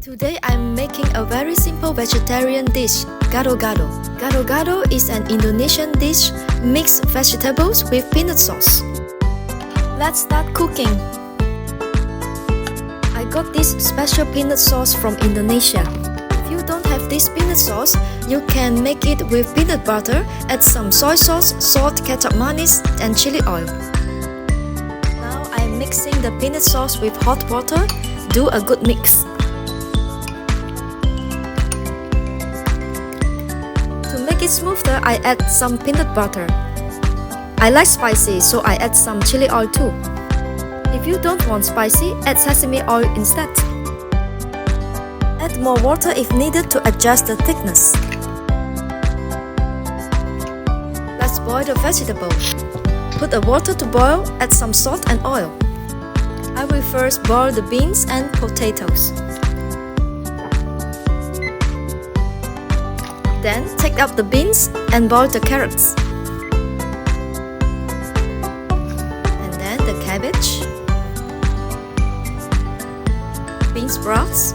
Today I'm making a very simple vegetarian dish, Gado Gado. Gado Gado is an Indonesian dish, mixed vegetables with peanut sauce. Let's start cooking. I got this special peanut sauce from Indonesia. If you don't have this peanut sauce, you can make it with peanut butter, add some soy sauce, salt, ketchup manis, and chili oil. Now I'm mixing the peanut sauce with hot water. Do a good mix. To make it smoother, I add some peanut butter. I like spicy, so I add some chili oil too. If you don't want spicy, add sesame oil instead. Add more water if needed to adjust the thickness. Let's boil the vegetable. Put the water to boil, add some salt and oil. I will first boil the beans and potatoes. Then take out the beans and boil the carrots. And then the cabbage, bean sprouts,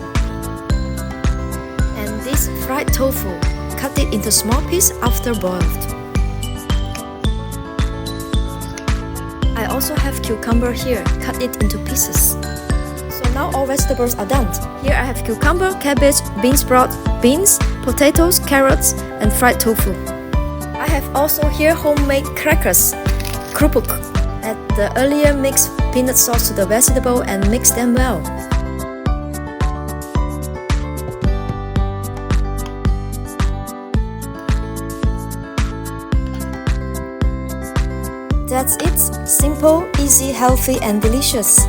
and this fried tofu. Cut it into small pieces after boiled. I also have cucumber here. Cut it into pieces. So now all vegetables are done. Here I have cucumber, cabbage, bean sprout, beans, potatoes, carrots, and fried tofu. I have also here homemade crackers, kerupuk. Add the earlier mixed peanut sauce to the vegetable and mix them well. That's it. Simple, easy, healthy, and delicious.